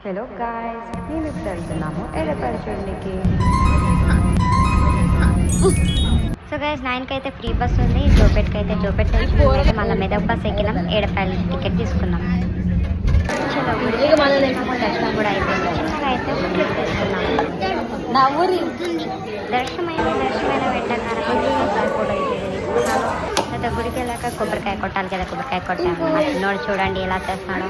Hello guys, మేము ఇప్పుడు వెళ్తున్నాము ఎడపల్లి చూడడానికి. సో గైస్ 9కి అయితే ఫ్రీ బస్ ఉంది, జోపేట్కి అయితే జోపేట్ నుంచి మళ్ళీ మెదక్ బస్ ఎక్కినాం. ఏడపల్లి టికెట్ తీసుకున్నాం. చలో దర్శనం కూడా అయిపోయింది. చిన్నగా అయితే ఒక ట్రిప్ తీసుకున్నాము. దర్శనమైన వెంటనే ఫోటో అయితే తీసుకున్నాను. అయితే గుడికి వెళ్ళాక కొబ్బరికాయ కొట్టాలి కదా, కొబ్బరికాయ కొట్టాను. మా చిన్నోడు చూడండి ఎలా చేస్తున్నాడు.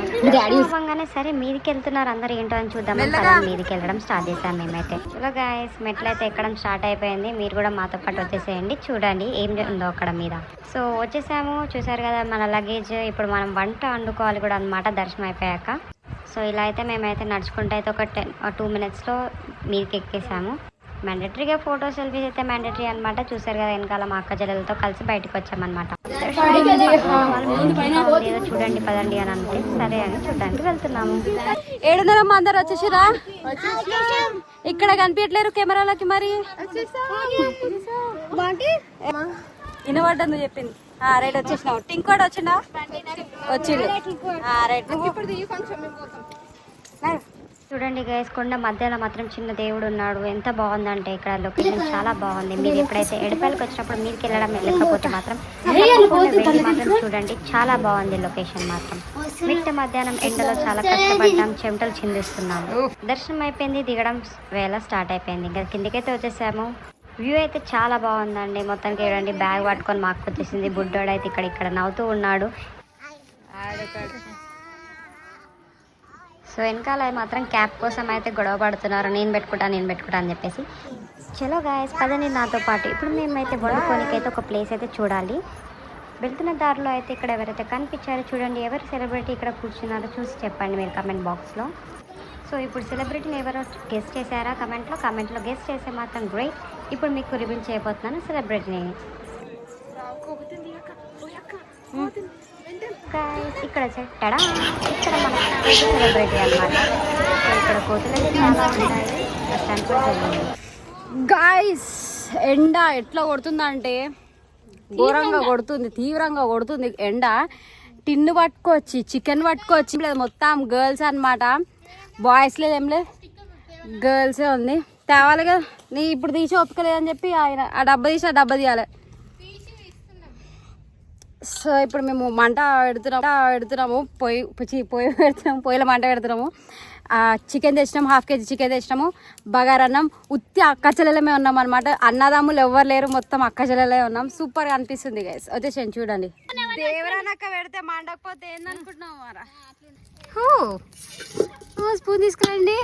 అవ్వగానే సరే మీదికి వెళ్తున్నారు అందరు ఏంటో అని చూద్దామని కదా మీదికి వెళ్ళడం స్టార్ట్ చేశాం మేమైతే. చలో గాయస్, మెట్లయితే ఎక్కడం స్టార్ట్ అయిపోయింది. మీరు కూడా మాతో పాటు వచ్చేసేయండి, చూడండి ఏం ఉందో అక్కడ మీద. సో వచ్చేసాము, చూసారు కదా మన లగేజ్. ఇప్పుడు మనం వంట వండుకోవాలి కూడా అనమాట దర్శనం అయిపోయాక. సో ఇలా అయితే మేమైతే నడుచుకుంటూ అయితే ఒక 2 minutesలో మీదకి ఎక్కేసాము. మ్యాండేటరీగా ఫోటో సెల్ఫీస్ అయితే మ్యాండేటరీ అనమాట. చూసారు కదా వెనకాల మా అక్క జల్లలతో కలిసి బయటకు వచ్చామన్నమాట. ఏదో చూడండి పదండి అని అంటే సరే అని చూడడానికి వెళ్తున్నాము. 7:30 అందరు వచ్చేసిరా? ఇక్కడ కనిపించట్లేరు కెమెరాలకి. మరి వినబడ్డా నువ్వు చెప్పింది. రైట్ వచ్చేసినావు. టింకోడ్ వచ్చిండా? వచ్చిండు. రైట్ చూడండి గైస్, కొండ మధ్యలో మాత్రం చిన్న దేవుడు ఉన్నాడు. ఎంత బాగుందంటే ఇక్కడ లొకేషన్ చాలా బాగుంది. మీరు ఎప్పుడైతే ఎడపల్లికి వచ్చినప్పుడు మీదకి వెళ్ళడం వెళ్ళకపోతే మాత్రం చూడండి, చాలా బాగుంది లొకేషన్ మాత్రం. మిట్ట మధ్యాహ్నం ఎండలో చాలా కష్టపడ్డాం, చెమటలు చిందిస్తున్నాము. దర్శనం అయిపోయింది, దిగడం వేళ స్టార్ట్ అయిపోయింది. ఇంకా కిందకైతే వచ్చేసాము. వ్యూ అయితే చాలా బాగుందండి. మొత్తానికి చూడండి, బ్యాగ్ పట్టుకొని మాకు వచ్చేసింది. బుడ్డోడు అయితే ఇక్కడ నవ్వుతూ ఉన్నాడు. సో వెనకాల మాత్రం క్యాప్ కోసం అయితే గొడవ పడుతున్నారు. నేను పెట్టుకుంటా అని చెప్పేసి. చలో గాయస్ పదండి నాతో పాటు. ఇప్పుడు మేమైతే వండుకోనికైతే ఒక ప్లేస్ అయితే చూడాలి. వెళ్తున్న దారిలో అయితే ఇక్కడ ఎవరైతే కనిపించారో చూడండి, ఎవరు సెలబ్రిటీ ఇక్కడ కూర్చున్నారో చూసి చెప్పండి మీరు కమెంట్ బాక్స్లో. సో ఇప్పుడు సెలబ్రిటీని ఎవరో గెస్ట్ చేశారా కమెంట్లో గెస్ట్ చేస్తే మాత్రం గ్రేట్. ఇప్పుడు మీకు రివీల్ చేయబోతున్నాను సెలబ్రిటీని. ఇక్కడ చెట్టడా, ఇక్కడ మన సెలబ్రిటీ అనమాట. ఇక్కడ కోతులు చాలా ఉన్నాయి. గాయ్స్ ఎండ ఎట్లా కొడుతుందంటే ఘోరంగా కొడుతుంది, తీవ్రంగా కొడుతుంది ఎండ. టిన్ను పట్టుకొచ్చి చికెన్ పట్టుకొచ్చి లేదు, మొత్తం గర్ల్స్ అనమాట. బాయ్స్ లేదు, ఏం లేదు, గర్ల్సే ఉంది. తేవాలి కదా, నీ ఇప్పుడు తీసి ఒప్పుకోలేదని చెప్పి ఆయన ఆ డబ్బా తీసి ఆ డబ్బా తీయాలి. సో ఇప్పుడు మేము మంట పెడుతున్నాము, పొయ్యిలో మంట పెడుతున్నాము. చికెన్ తెచ్చినాము, 1/2 kg చికెన్ తెచ్చినాము. బగారన్నం, ఉత్తి అక్క చెల్లెలమే ఉన్నాం అనమాట. అన్నదమ్ములు ఎవ్వరు లేరు, మొత్తం అక్క చెల్లెలే ఉన్నాం. సూపర్గా అనిపిస్తుంది గైస్. వచ్చేసాను చూడండి. దేవరానక్క పెడితే మండకపోతే ఏందనుకుంటున్నావు మారా? స్పూన్ తీసుకురండి.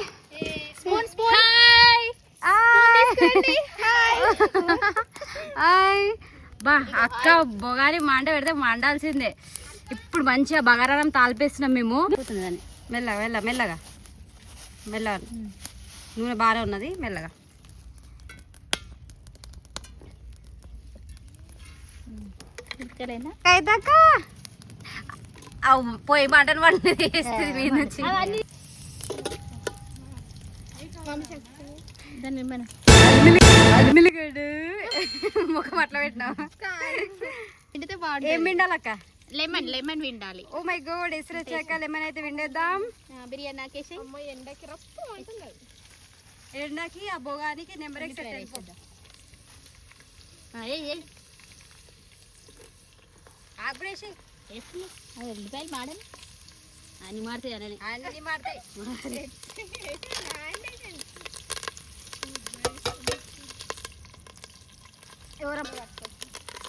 బా అక్క బొగారి మంట పెడితే మండాల్సిందే. ఇప్పుడు మంచిగా బగారానం తాలిపేస్తున్నాం మేము. మెల్లగా మెల్లగా నూనె బాగానే ఉన్నది. మెల్లగా పోయి మటన్ వండి నుంచి అల్మిలిగడు ముఖం అట్లా పెట్టినావు. ఏం విండాలక్క? లెమన్ విండాలి. ఓ మై గాడ్, ఎసురు వచ్చాక లెమన్ అయితే విండేద్దాం. బిర్యానీ ఆకేసి ఎండకి ఆ బొగానికి నెంబర్ అయిపోద్దాం. ఆపరేసి ఉల్లిపాయలు మాడని అన్ని మాడతాయి అన్ని మాడతాయి.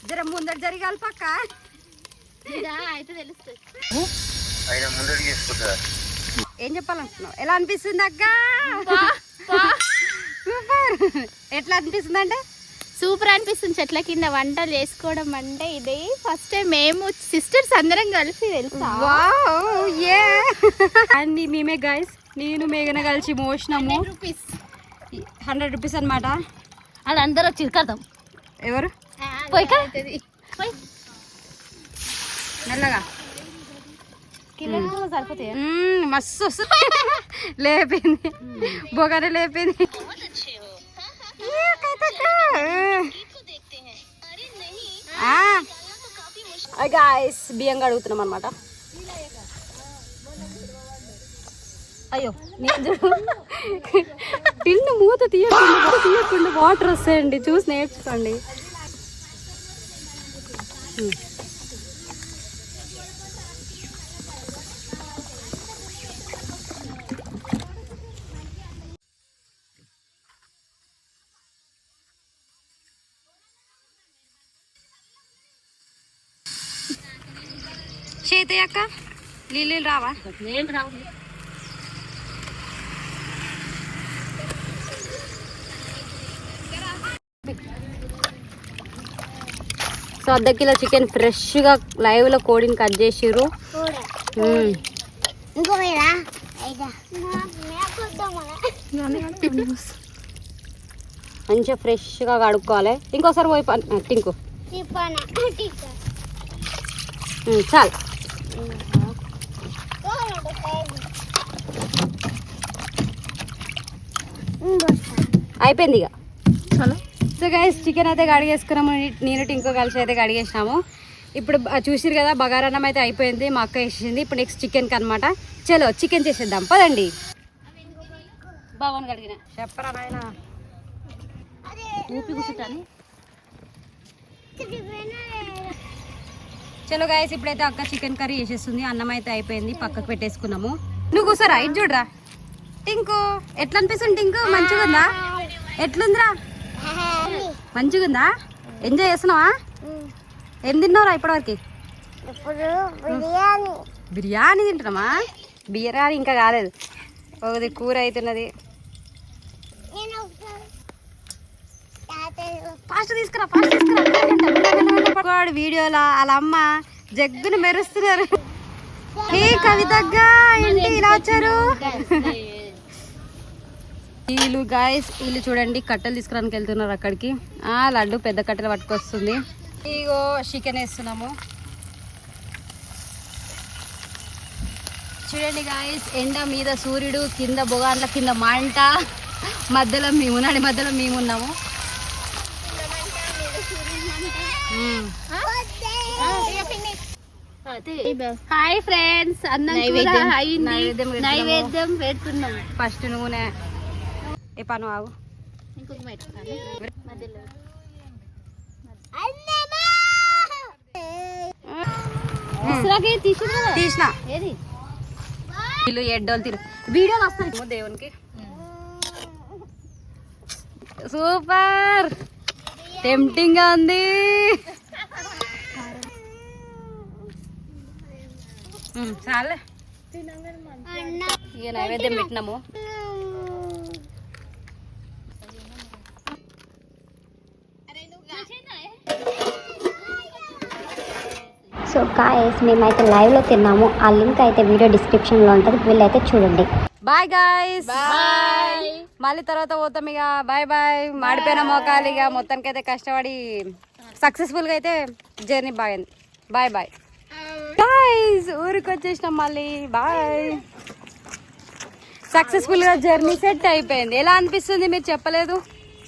జర ముందర జరిగాలి పక్క అయితే తెలుస్తుంది. ఏం చెప్పాలనుకున్నావు? ఎలా అనిపిస్తుంది అక్క? ఎట్లా అనిపిస్తుంది అంటే సూపర్ అనిపిస్తుంది. చెట్ల కింద వంటలు చేసుకోవడం అంటే ఇదే ఫస్ట్ టైం. మేము సిస్టర్స్ అందరం కలిసి తెలుసా. అండ్ మేమే గైస్, నేను మేఘన కలిసి మోసినాము. 100 రూపీస్ అనమాట. అది అందరూ వచ్చి కదం. ఎవరు పోయి మెల్లగా సరిపోతాయి. మస్తు వస్తుంది. లేపింది బొగానే లేపింది. గాయస్ బియ్యం కడుగుతున్నాం అనమాట. అయ్యో నేను చూడు టిన్ను మూత తీయకుండా వాటర్ వస్తాయండి, చూసి నేర్చుకోండి. చేతయ్యాక నీళ్ళు రావా? ఏం రావు. సో అర్ధ కిలో చికెన్ ఫ్రెష్గా లైవ్లో కోడిని కట్ చేసిర్రు. మంచిగా ఫ్రెష్గా కడుక్కోవాలి. ఇంకోసారి పోయి టింకు చాలు. అయిపోయింది ఇక. సో గైస్ చికెన్ అయితే కడిగేసుకున్నాము, నేను టింకు కలిసి అయితే కడిగేసినాము. ఇప్పుడు చూసిరు కదా బగారన్నం అయితే అయిపోయింది, మా అక్క వేసేసింది. ఇప్పుడు నెక్స్ట్ చికెన్కి అనమాట. చలో చికెన్ చేసేద్దాం పదండి. బాగుంది కడిగిన చెప్పరా నాయన ఊపి కూర్చుంటాను. చలో గైస్ ఇప్పుడైతే అక్క చికెన్ కర్రీ చేసేస్తుంది. అన్నం అయితే అయిపోయింది, పక్కకు పెట్టేసుకున్నాము. నువ్వు కూర్చోరా, ఇటు చూడరా టింకు. ఎట్లా అనిపిస్తుంది టింకు? మంచిగా ఉందా? ఎట్లుందిరా? మంచిగా ఉందా? ఎంజాయ్ చేస్తున్నావా? ఏం తిన్నావురా ఇప్పటివరకు? బిర్యానీ తింటున్నామా? బిర్యానీ ఇంకా కాలేదు, ఒకది కూర అవుతున్నది. ఫాస్ట్ తీసుకురా, ఫాస్ట్ తీసుకురా. వీడియోలో వాళ్ళ అమ్మ జగ్గును మెరుస్తున్నారు. ఏ కవితగా ఏంటి ఇలా వచ్చారు? వీళ్ళు గాయస్ వీళ్ళు చూడండి కట్టెలు తీసుకురానికి వెళ్తున్నారు అక్కడికి. లడ్డు పెద్ద కట్టెలు పట్టుకొస్తుంది. ఇగో చికెన్ వేస్తున్నాము చూడండి గాయస్. ఎండ మీద సూర్యుడు, కింద బొగాన్ల కింద మంట, మధ్యలో మేము నడి మధ్యలో మేము ఉన్నాము. హాయ్ ఫ్రెండ్స్, నైవేద్యం పెడుతున్నాం. ఫస్ట్ నూనె ఏ పను ఆవు ఇంకొక పెట్టుకోవాలి మధ్యలో. తీసిన ఏది వీళ్ళు ఎడ్డోలు తిరు వీడియోలు వస్తాయి దేవునికి. సూపర్ టెంప్టింగ్ గా ఉంది. చాలే ఇక నైవేద్యం పెట్టినాము. సో గాయ్స్ మేమైతే లైవ్లో తిన్నాము. ఆ లింక్ అయితే వీడియో డిస్క్రిప్షన్లో ఉంటుంది, వీళ్ళైతే చూడండి. బాయ్ గాయ్స్, మళ్ళీ తర్వాత పోతాం ఇక. Bye bye. మాడిపోయిన మోకాలు ఇక మొత్తానికి అయితే కష్టపడి సక్సెస్ఫుల్గా అయితే జర్నీ బాగుంది. Bye bye guys. ఊరికి వచ్చేసినాం మళ్ళీ. బాయ్. సక్సెస్ఫుల్గా జర్నీ సెట్ అయిపోయింది. ఎలా అనిపిస్తుంది మీరు చెప్పలేదు?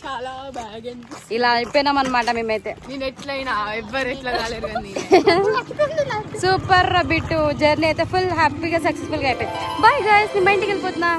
చాలా బాగా ఇలా అయిపోయినాం అనమాట మేమైతే. నేను ఎట్లయినా ఎవ్వరు ఎట్లా కాలేరు కానీ సూపర్ బిట్టు. జర్నీ అయితే ఫుల్ హ్యాపీగా సక్సెస్ఫుల్గా అయిపోయింది. బాయ్ గాయ్స్, నేను బయటికి వెళ్ళిపోతున్నా.